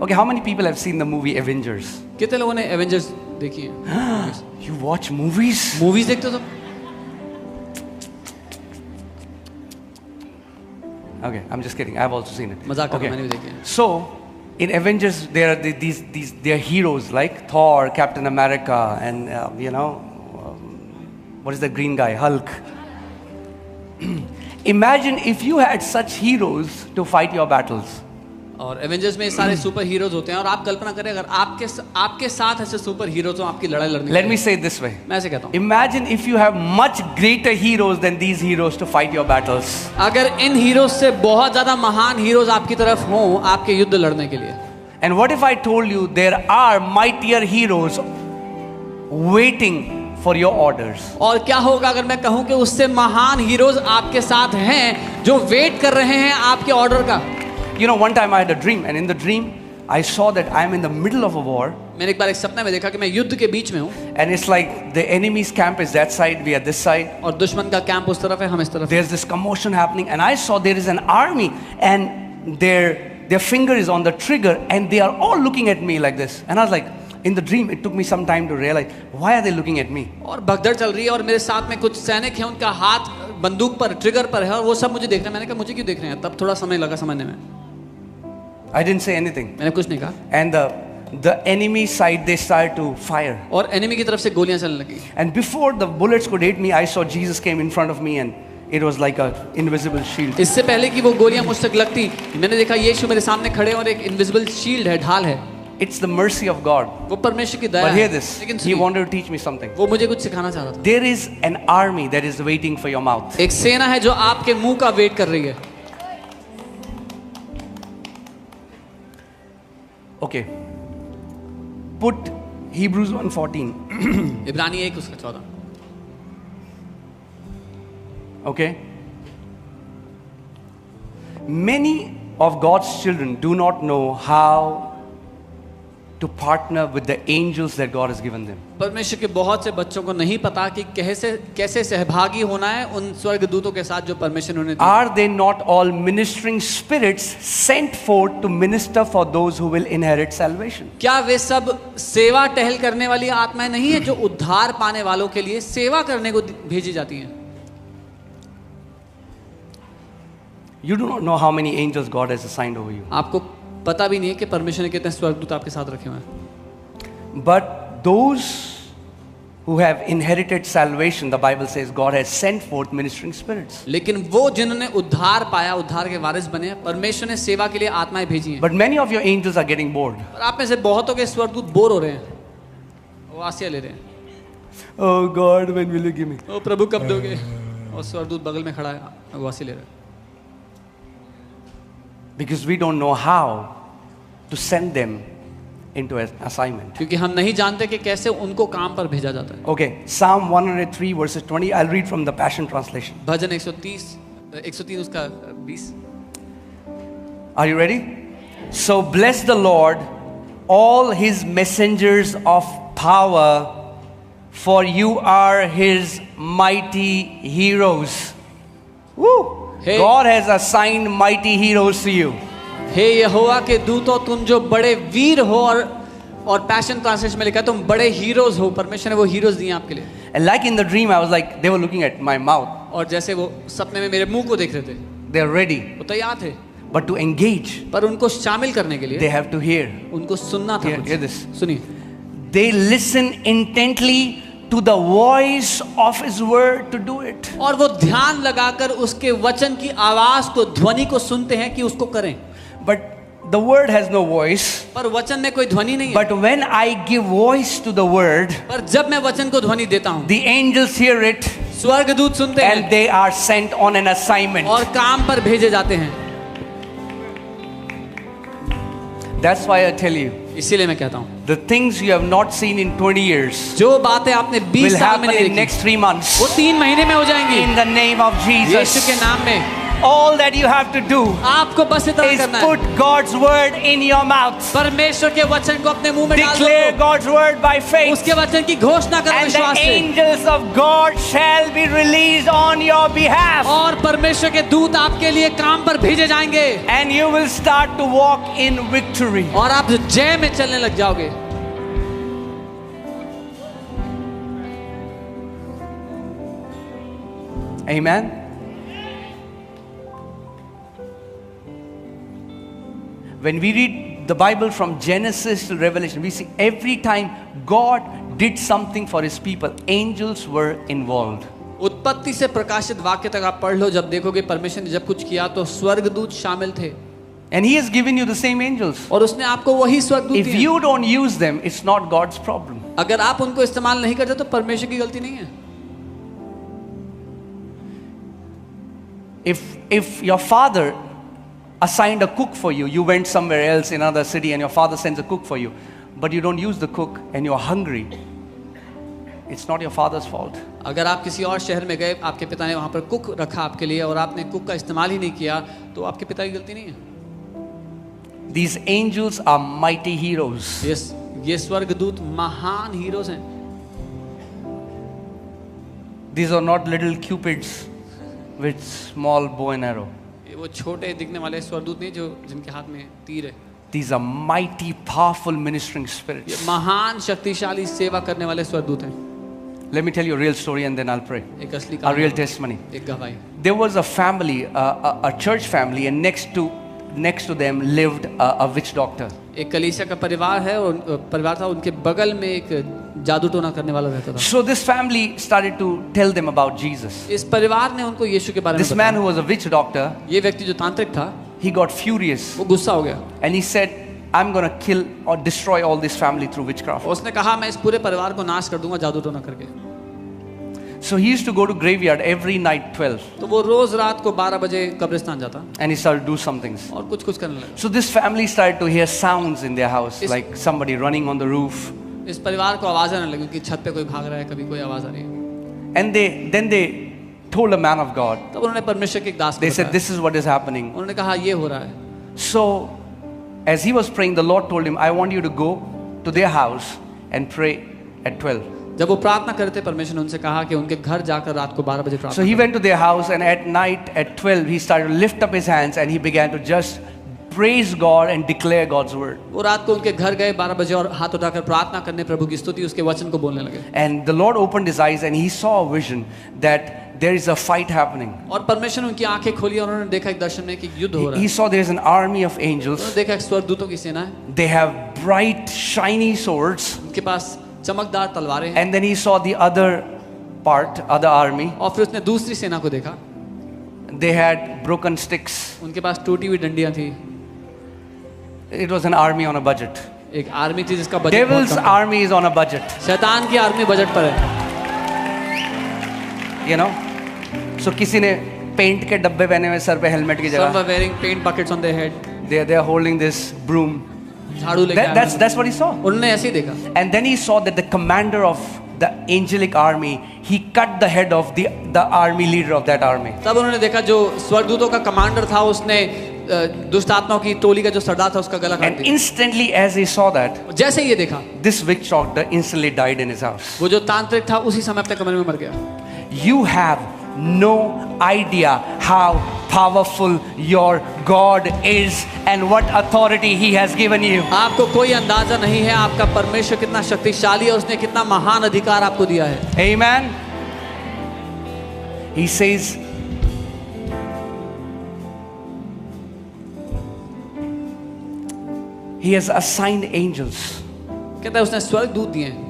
Okay, how many people have seen the movie Avengers? कितने लोगों ने एवेंजर्स देखी है? You watch movies? मूवीज देखते हो तुम? Okay, I'm just kidding. I've also seen it. मजाक कर रहा हूं, Okay. मैंने भी देखी है. So, in Avengers, there are these they are heroes like Thor, Captain America, and what is the green guy? Hulk. Imagine if you had such heroes to fight your battles. और Avengers में सारे super heroes होते हैं और आप कल्पना करें अगर आपके साथ ऐसे सुपर हीरोज हो आपकी लड़ाई लड़ने. Let me say it this way. मैं ऐसे कहता हूँ. Imagine if you have much greater heroes than these heroes to fight your battles. अगर इन हीरोज से बहुत ज्यादा महान हीरोज आपकी तरफ हों आपके युद्ध लड़ने के लिए. And what if I told you there are mightier heroes waiting for your orders? और क्या होगा अगर मैं कहूं कि उससे महान हीरोज आपके साथ हैं जो वेट कर रहे हैं आपके ऑर्डर का. You know, one time I had a dream, and in the dream, I saw that I am in the middle of a war. मैंने एक बार एक सपने में देखा कि मैं युद्ध के बीच में हूँ. And it's like the enemy's camp is that side, we are this side. और दुश्मन का कैंप उस तरफ है, हम इस तरफ. There's this commotion happening, and I saw there is an army, and their finger is on the trigger, and they are all looking at me like this. And I was like, in the dream, it took me some time to realize, why are they looking at me? और भगदड़ चल रही है और मेरे साथ में कुछ सैनिक हैं, उनका हाथ बंदूक पर ट्रिगर पर है और वो सब मुझे देख रहे हैं. मैंने कहा मुझे क्यों देख रहे हैं? तब थोड़ा समय लगा समझने में. I didn't say anything. मैंने कुछ नहीं कहा. And the enemy side, they started to fire. और एनिमी की तरफ से गोलियां चलने लगी. And before the bullets could hit me, I saw Jesus came in front of me, and it was like a invisible shield. इससे पहले कि वो गोलियां मुझ तक लगती, मैंने देखा यीशु मेरे सामने खड़े और एक इनविजिबल शील्ड है, ढाल है. It's the mercy of God. वो परमेश्वर की दया But है. hear this. लेकिन He wanted to teach me something. वो मुझे कुछ सिखाना चाह रहा था. There is an army that is waiting for your mouth. एक सेना है जो आपके मुंह का वेट कर रही है. Okay. Put Hebrews 1:14. इब्रानी 1 उसका 14. Okay. Many of God's children do not know how to partner with the angels that God has given them. परमेश्वर के बहुत से बच्चों को नहीं पता कि कैसे सहभागी होना है उन स्वर्गदूतों के साथ जो परमेश्वर ने उन्हें दिया. Are they not all ministering spirits sent forth to minister for those who will inherit salvation? क्या वे सब सेवा टहल करने वाली आत्माएं नहीं है जो उद्धार पाने वालों के लिए सेवा करने को भेजी जाती हैं? You do not know how many angels God has assigned over you. आपको पता भी नहीं है कि परमेश्वर ने कितने स्वर्गदूत आपके साथ रखे हुए हैं. But those who have inherited salvation, the Bible says God has sent forth ministering spirits. लेकिन वो जिन्होंने उद्धार पाया, उद्धार के वारिस बने, परमेश्वर ने सेवा के लिए आत्माएं भेजी हैं. But many of your angels are getting bored. और आप में से बहुतों के स्वर्गदूत बोर हो रहे हैं, वो आसिया ले रहे हैं. Oh God, when will you give me? ओ प्रभु कब दोगे? और स्वर्गदूत बगल में खड़ा है, वो आसिया ले रहा है. Because we don't know how to send them into an assignment. क्योंकि हम नहीं जानते कि कैसे उनको काम पर भेजा जाता है. Okay, Psalm 103 verses 20. I'll read from the Passion Translation. भजन 103 उसका 20. Are you ready? So bless the Lord, all his messengers of power, for you are his mighty heroes. Woo! Hey. God has assigned mighty heroes to you. हे यहोवा के दूतों, तुम जो बड़े वीर हो, और passion translation में लिखा है तुम बड़े हीरोज हो. परमेश्वर ने वो हीरोज दिए आपके लिए. And like in the dream, I was like, they were looking at my mouth. और जैसे वो सपने में मेरे मुंह को देख रहे थे, They are ready. वो तैयार थे. But to engage, पर उनको शामिल करने के they लिए have to hear. उनको सुनना था. Hear this. सुनिए. They listen intently to the voice of his word to do it. और वो ध्यान लगाकर उसके वचन की आवाज को, ध्वनि को सुनते हैं कि उसको करें. But the word has no voice. पर वचन में कोई ध्वनि नहीं है. But when I give voice to the word, पर जब मैं वचन को ध्वनि देता हूँ, the angels hear it स्वर्गदूत सुनते and हैं they are sent on an assignment. और काम पर भेजे जाते हैं. That's why I tell you, इसीलिए मैं कहता हूँ, the things you have not seen in 20 years जो बातें आपने 20 will साल में happen नहीं in देखी, next 3 months. वो 3 महीने में हो जाएंगी. In the name of Yeshu Jesus. के नाम में. all that you have to do आपको बस इतना is करना है, put God's word in your mouth. परमेश्वर के वचन को अपने मुंह में डाल Declare दो, God's word by faith. उसके वचन की घोषणा करो And the विश्वास से, angels of God shall be released on your behalf. और परमेश्वर के दूत आपके लिए काम पर भेजे जाएंगे, And you will start to walk in victory. और आप जय में चलने लग जाओगे. Amen. When we read the Bible from Genesis to Revelation, we see every time God did something for his people, angels were involved. उत्पत्ति से प्रकाशित वाक्य तक आप पढ़ लो, जब देखोगे परमेश्वर ने जब कुछ किया तो स्वर्गदूत शामिल थे, And he has given you the same angels. और उसने आपको वही स्वर्गदूत If दिए. you don't use them, it's not God's problem. अगर आप उनको इस्तेमाल नहीं करते तो परमेश्वर की गलती नहीं है. If your father assigned a cook for you, you went somewhere else in another city and your father sends a cook for you, but you don't use the cook and you're hungry, it's not your father's fault. अगर आप किसी और शहर में गए, आपके पिता ने वहाँ पर कुक रखा आपके लिए और आपने कुक का इस्तेमाल ही नहीं किया, तो आपके पिता की गलती नहीं है. These angels are mighty heroes. ये स्वर्गदूत महान हीरोज हैं. These are not little cupids with small bow and arrow. ये वो छोटे दिखने वाले स्वर्गदूत नहीं जो जिनके हाथ में तीर है. These are mighty, powerful ministering ये spirits. महान शक्तिशाली सेवा करने वाले स्वर्गदूत हैं. Let me tell you a real story and then I'll pray. एक असली A real कहानी, testimony. एक गवाही. There was a family, a church family, and next to them lived a witch doctor. एक कलीसिया का परिवार है और परिवार था, उनके बगल में एक जादू टोना करने वाला रहता था. So this family started to tell them about Jesus. इस परिवार ने उनको यीशु के बारे में This man बताया. who was a witch doctor, ये व्यक्ति जो तांत्रिक था, he got furious वो गुस्सा हो गया. and he said, I'm going to kill or destroy all this family through witchcraft. उसने कहा मैं इस पूरे परिवार को नाश कर दूंगा जादू टोना करके. So he used to go to graveyard every night 12 तो वो रोज रात को 12 बजे कब्रिस्तान जाता and he started to do some things. और कुछ करने लगा. So this family started to hear sounds in their house, Is- like somebody running on the roof. इस परिवार को आवाज आने लगी कि छत पे कोई भाग रहा है, कभी कोई आवाज आ रही है. And then they told a man of God, तब उन्होंने परमेश्वर के एक दास को they said, बताया. this is what is happening. उन्होंने कहा ये हो रहा है. So as he was praying, the Lord told him, I want you to go to their house and pray at 12. जब वो प्रार्थना करते, परमेश्वर ने उनसे कहा कि उनके घर जाकर रात को 12 बजे So प्रार्थना he करें. went to their house and at night at 12 he started to lift up his hands and he began to just praise God and declare God's word. वो रात को उनके घर गए 12 बजे और हाथ उठाकर प्रार्थना करने, प्रभु की स्तुति, उसके वचन को बोलने लगे. And the Lord opened his eyes and he saw a vision that there is a fight happening. और परमेश्वर ने उनकी आंखें खोली और उन्होंने देखा एक दर्शन में कि युद्ध हो रहा He है. saw there is an army of angels. उन्होंने देखा एक स्वर्गदूतों की सेना है, They have bright shiny swords. उनके पास चमकदार तलवारें हैं. And then he saw the other army. और फिर उसने दूसरी सेना को देखा, They had broken sticks. उनके पास टूटी हुई डंडियां थी. It was an army on a budget. एक आर्मी थी जिसका बजट बहुत Devil's कम था. army is on a budget. शैतान की आर्मी बजट पर है. You know? So किसी ने पेंट के डब्बे पहने हुए सर पे हेलमेट की Some जगह. were wearing paint buckets on their head. They are holding this broom. झाड़ू लेके आए हैं. That's what he saw. उन्होंने ऐसे ही देखा. And then he saw that the commander of the angelic army, he cut the head of the army leader of that army. तब उन्होंने देखा जो स्वर्गदूतों का कमांडर था, उसने दुष्ट आत्माओं की टोली का जो सरदार था उसका गला काट And दिया. instantly as he saw that, जैसे ही ये देखा, this witch doctor instantly died in his house. वो जो तांत्रिक था उसी समय अपने कमरे में मर गया. You have no idea how powerful your God is and what authority he has given you. आपको कोई अंदाजा नहीं है आपका परमेश्वर कितना शक्तिशाली है, उसने कितना महान अधिकार आपको दिया है. Amen. He says, he has assigned angels. कहता है उसने स्वर्गदूत दिए हैं.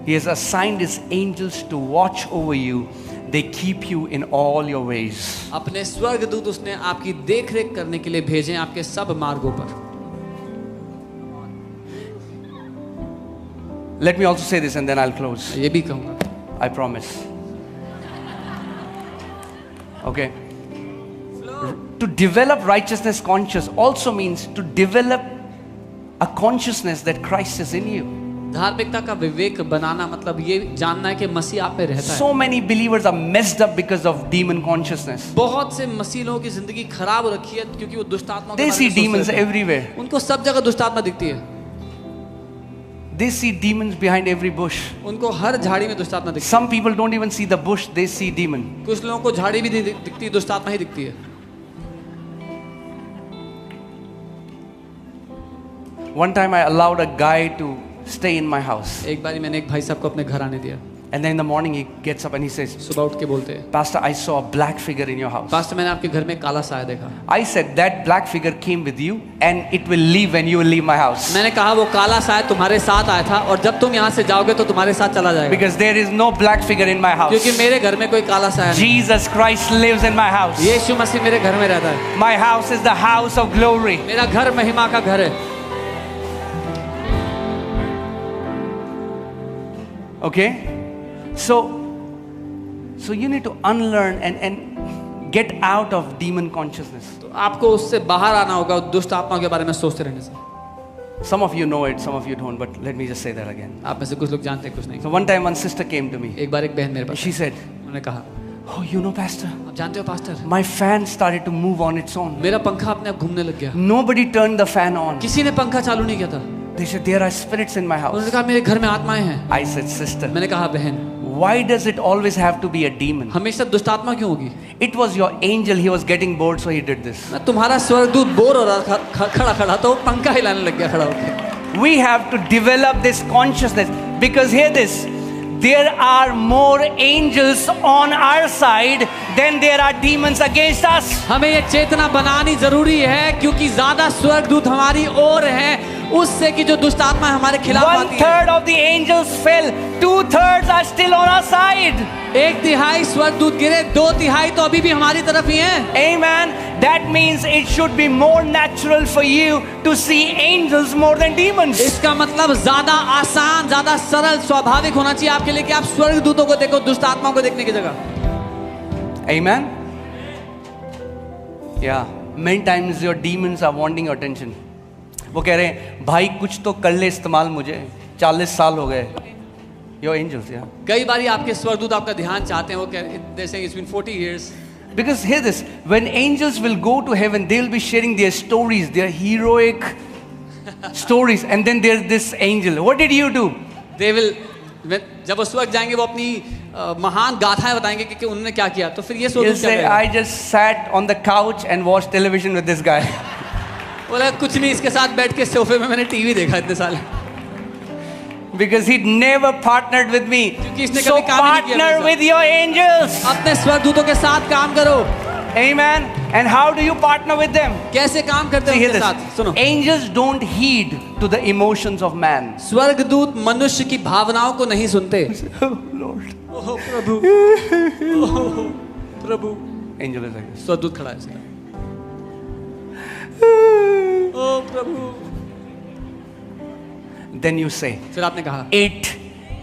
He has assigned his angels to watch over you. They keep you in all your ways. अपने स्वर्गदूत उसने आपकी देखरेख करने के लिए भेजे हैं आपके सब मार्गों पर. Let me also say this and then I'll close. ये भी कहूँगा. I promise. Okay. To develop righteousness conscious also means to develop a consciousness that Christ is in you. धार्मिकता का विवेक बनाना मतलब ये जानना है कि मसीह आप में रहता है। So many believers are messed up because of demon consciousness. बहुत से मसीह लोगों की जिंदगी खराब हो रखी है क्योंकि वो दुष्ट आत्मा के They बारे see में सोचते demons रहते हैं। everywhere. उनको सब जगह दुष्ट आत्मा दिखती है। They see demons behind every bush. उनको हर झाड़ी में दुष्ट आत्मा दिखती Some people don't even see the bush, they see demon. है। कुछ लोगों को झाड़ी भी नहीं दिखती, दुष्ट आत्मा ही दिखती है। One time I allowed a guy to stay in my house. एक बारी मैंने एक भाई साहब को अपने घर आने दिया। And then in the morning he gets up and he says, सुबह उठ के बोलते हैं, Pastor, I saw a black figure in your house. Pastor मैंने आपके घर में काला साया देखा। I said, that black figure came with you and it will leave when you will leave my house. मैंने कहा वो काला साया तुम्हारे साथ आया था और जब तुम यहाँ से जाओगे तो तुम्हारे साथ चला जाएगा। Because there is no black figure in my house. क्योंकि मेरे घर में कोई काला साया नहीं। Jesus Christ lives in my house. यीशु मसीह मेरे घर में रहता है। My house is the house of glory. मेरा घर महिमा का घर है। Okay? So you need to unlearn and get out of demon consciousness. तो आपको उससे बाहर आना होगा दुष्ट आत्माओं के बारे में सोचते रहने से। Some of you know it, some of you don't, but let me just say that again. आप में से कुछ लोग जानते हैं, कुछ नहीं। So one time one sister came to me. एक बार एक बहन मेरे पास She said, उन्होंने कहा, oh, you know, Pastor, आप जानते हो pastor, my fan started to move on its own. मेरा पंखा अपने आप घूमने लग गया। Nobody turned the fan on. किसी ने पंखा चालू नहीं किया था। They said, there are spirits in my उन्होंने house. कहा मेरे घर में आत्माएं हैं। I said, sister, मैंने कहा बहन, why does it always have to be a demon? हमेशा दुष्ट आत्मा क्यों होगी? It was your angel, he was getting bored, so he did this. मैं तुम्हारा स्वर्गदूत बोर हो रहा था खड़ा तो वो पंखा हिलाने लग गया खड़ा होकर। We have to develop this consciousness because hear this, there are more angels on our side than there are demons against us. हमें ये चेतना बनानी जरूरी है क्योंकि ज्यादा स्वर्गदूत हमारी ओर हैं उससे कि जो दुष्ट आत्मा हमारे खिलाफ आती है। 1/3 of the angels fell, 2/3 are still on our side. 1/3 स्वर्गदूत गिरे, 2/3 तो अभी भी हमारी तरफ ही हैं। Amen. That means it should be more natural for you to see angels more than demons. इसका मतलब ज्यादा आसान, ज्यादा सरल, स्वाभाविक होना चाहिए आपके लिए कि आप स्वर्गदूतों को देखो दुष्ट आत्माओं को देखने की जगह। Amen. Yeah. Many times your demons are wanting your attention. वो कह रहे हैं भाई कुछ तो कर ले इस्तेमाल, मुझे 40 साल हो गए। Your angels, yeah. कई बार आपके स्वर्गदूत आपका ध्यान चाहते हैं, वो कह they're saying it's been 40 years. Because hear this, when angels will go to heaven, they'll be sharing their stories, their heroic stories, and then there's this angel. What did you do? They will, जब वो स्वर्ग जाएंगे वो अपनी महान गाथाएं बताएंगे कि उन्होंने क्या किया, तो फिर ये He'll स्वर्गदूत क्या say, करेगा? I just sat on the couch and watched television with this guy. बोला कुछ नहीं, इसके साथ बैठ के सोफे में मैंने टीवी देखा इतने साल। Because he'd never partnered with me. क्योंकि इसने So कभी काम ही नहीं किया partner मेरे with your angels. साथ। अपने स्वर्गदूतों के साथ काम करो। Amen. And how do you partner with them? कैसे काम करते See, हैं hear उनके this. साथ? सुनो, Angels don't heed to the emotions of man. स्वर्गदूत मनुष्य की भावनाओं को नहीं सुनते। Oh Lord. Oh Prabhu, oh Prabhu. Angel is like this. स्वर्गदूत खड़ा है सीधा। ओह प्रभु। Then you say, फिर आपने कहा it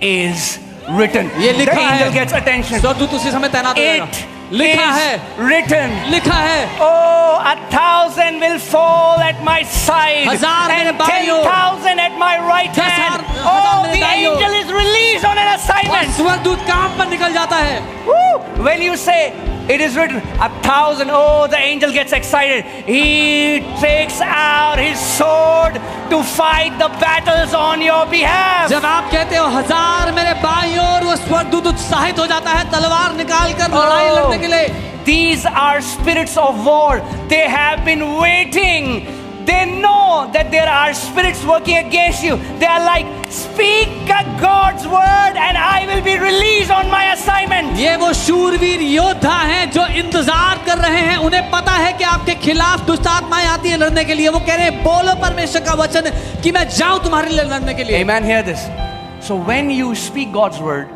is written. ये लिखा The angel है। gets attention. स्वर्गदूत उसी समय तैनात हो जाएगा। It लिखा is है, written. लिखा है। Oh, 1,000 will fall at my side, 1,000 मेरे and बाईं ओर, 10,000 at my right 10,000 hand. Oh, मेरे the दाईं ओर। angel is released on an और assignment. स्वर्गदूत काम पर निकल जाता है। Woo! When you say it is written, 1,000, oh, the angel gets excited. He takes out his sword to fight the battles on your behalf. जब आप कहते हो 1000 मेरे बाईं ओर, वो स्वर्गदूत उत्साहित हो जाता है तलवार निकाल कर लड़ाई लड़ने के लिए। These are spirits of war. They have been waiting. They know that there are spirits working against you. They are like, speak God's word and I will be released on my assignment. ये वो शूरवीर योद्धा हैं जो इंतजार कर रहे हैं। उन्हें पता है कि आपके खिलाफ दुष्ट आत्माएं आती हैं लड़ने के लिए। वो कह रहे हैं बोलो परमेश्वर का वचन कि मैं जाऊं तुम्हारे लिए लड़ने के लिए। Amen. Hear this. So when you speak God's word,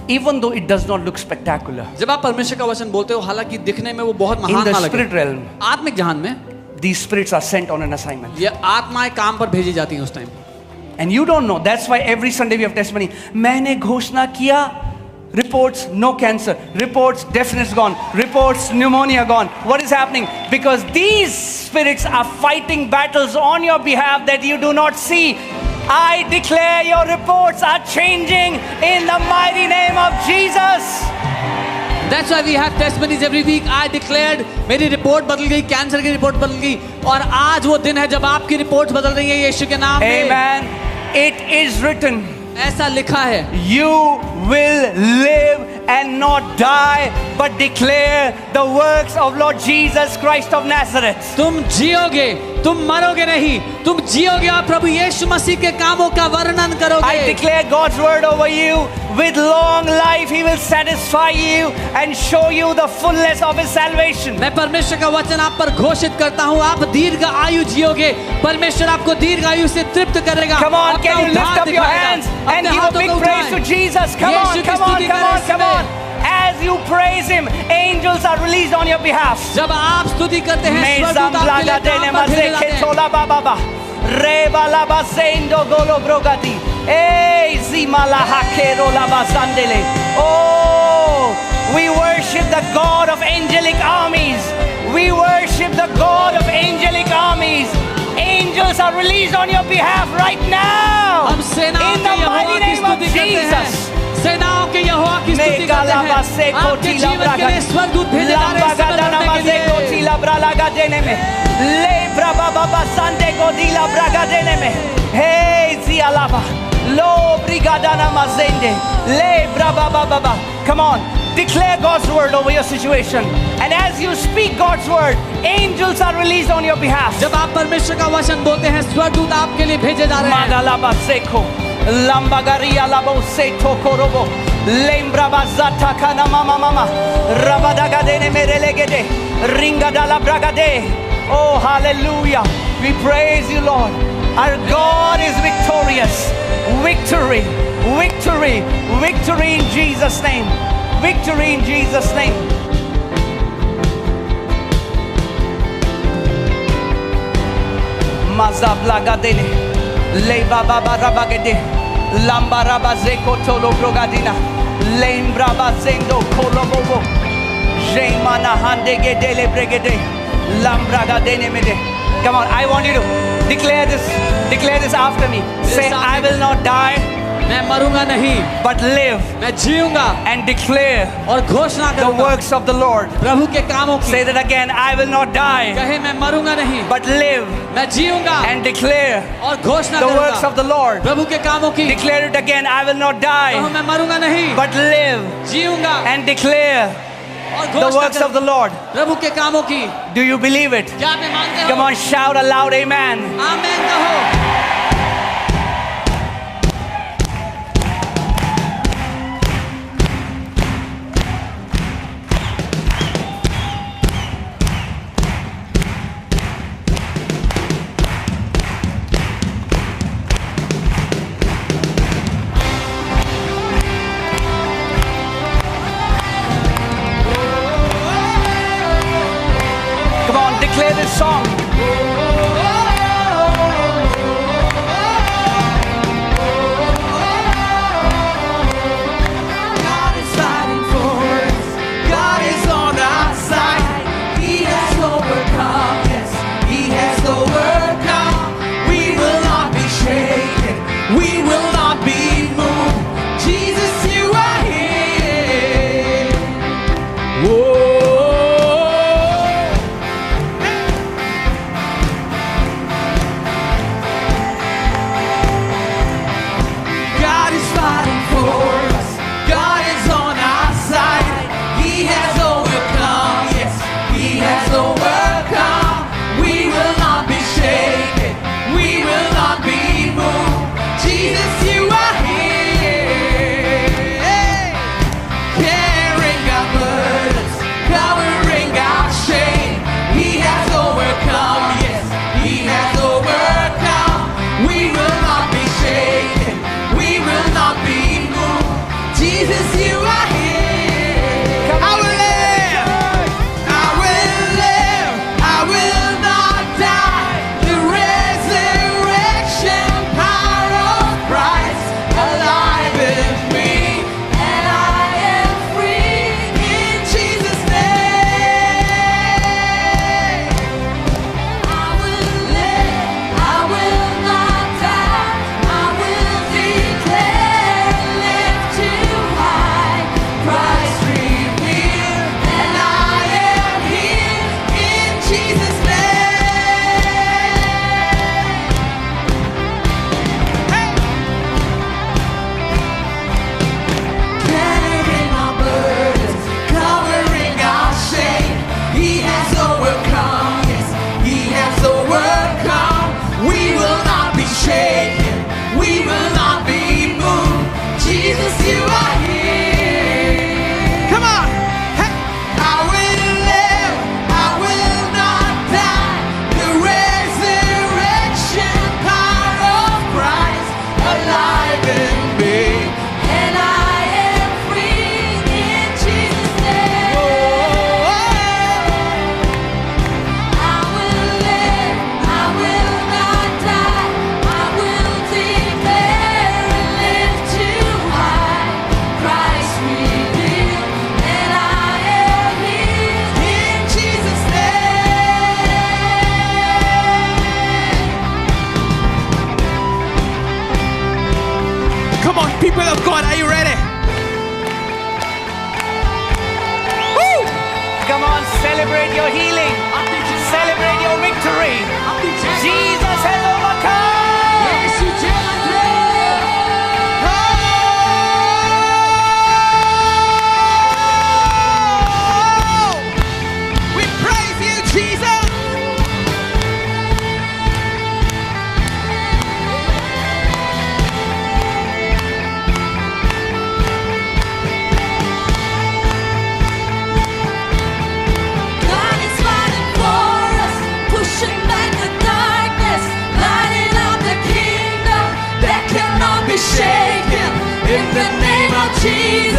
even though it does not look spectacular, जब आप परमेश्वर का वचन बोलते हो हालांकि दिखने में वो बहुत in महान the ना लगे, spirit realm, आत्मिक जहान में these spirits are sent on an assignment. ये आत्माएं काम पर भेजी जाती हैं उस time. And you don't know. That's why every Sunday we have testimony. मैंने घोषणा किया, reports no cancer, reports deafness gone, reports pneumonia gone. What is happening? Because these spirits are fighting battles on your behalf that you do not see. I declare your reports are changing in the mighty name of Jesus. That's why we have testimonies every week. I declared, मेरी report बदल गई, cancer की report बदल गई, और आज वो दिन है जब आपकी रिपोर्ट बदल रही है यीशु के नाम में। Amen. It is written. ऐसा लिखा है, You will live and not die, but declare the works of Lord Jesus Christ of Nazareth. तुम जियोगे, तुम मरोगे नहीं, तुम जियोगे और प्रभु यीशु मसीह के कामों का वर्णन I करोगे। declare God's word over you. With long life, He will satisfy you and show you the fullness of His salvation. मैं परमेश्वर का वचन आप पर घोषित करता हूँ, आप दीर्घ आयु जियोगे, परमेश्वर आपको दीर्घ आयु से तृप्त करेगा। Come on, अपना can you lift उद्धार up your दिखाएगा, hands अपने and give a हाथों big को praise उठाएं। to Jesus? Come Yeshu on, की come on, स्तुति come करें on, इस come समय। on. As you praise Him, angels are released on your behalf. जब आप स्तुति करते हैं, स्वर्गदूत Mezam आपके लिए blaga dene काम पर भेजे maze जाते हैं। ketola baba. Reba la bazendo golo brogadi. Hey, zimala hakero la bazandele. Oh, we worship the God of angelic armies. We worship the God of angelic armies. Angels are released on your behalf right now. हम सेनाओं In के the Jehovah mighty की name of स्तुति करते हैं। Jesus. सेनाओं के यहोवा की स्तुति करते हैं। आपके जीवन के लिए स्वर्गदूत भेजे जा रहे हैं इस समय लड़ने के लिए। Lebra baba basande godila braga deneme. Hey zialaba. Lo brigadana mazende. Lebra baba baba. Come on. Declare God's word over your situation. And as you speak God's word, angels are released on your behalf. जब आप परमेश्वर का वचन बोलते हैं, स्वर्गदूत आपके लिए भेजे जा रहे हैं। Madalaba seko. Lambagaria labo seto korobo. Lembra bazata kana mama mama. Rabadaga dene merelegede. Ringa dala bragade. Oh, hallelujah. We praise you, Lord. Our God is victorious. Victory, victory, victory in Jesus' name. Victory in Jesus' name. Mazablagadene. Leba baba rabagede. Lamba rabazeko tolo brogadina. Lembra bazendo kolobobo. Jemana handege dele bregede. Lambraga denemede. Come on, I want you to declare this after me. Say, I will not die, मैं मरूंगा नहीं, but live मैं जीऊंगा and declare और घोषणा the करूंगा works of the Lord. प्रभु के कामों की। Say that again, I will not die, कहे मैं मरूंगा नहीं, but live मैं जीऊंगा and declare और घोषणा the works करूंगा of the Lord. प्रभु के कामों की। Declare it again, I will not कहो die, मैं मरूंगा नहीं, but live जीऊंगा and declare और the घोषणा works of the करूंगा Lord. प्रभु के कामों की। Do you believe it? क्या आप ये मानते हो? Come on, shout aloud, amen. आमीन कहो। Come on, declare this song. God is fighting for us. God is on our side. He has overcome. Yes, He has overcome. We will not be shaken. We will not be moved. Jesus, You are here. Whoa. God is fighting for us. God is on our side. He has overcome. Yes, He has overcome. We will not be shaken. We will not be moved. Jesus, You are here. Carrying our burdens, covering our shame. He has overcome. Yes, He has overcome. We will not be shaken. We will not be moved. Jesus, You are here. I will live. I will live. I will not die. The resurrection power of Christ alive in me, and I am free in Jesus' name. I will live. I will not die. I Celebrate your healing. अपनी जय Celebrate your victory. अपनी जय Jesus has overcome. यीशु जय We praise you, Jesus. God is fighting for us, pushing back the darkness, lighting up the kingdom that cannot be shaken. In the name of Jesus.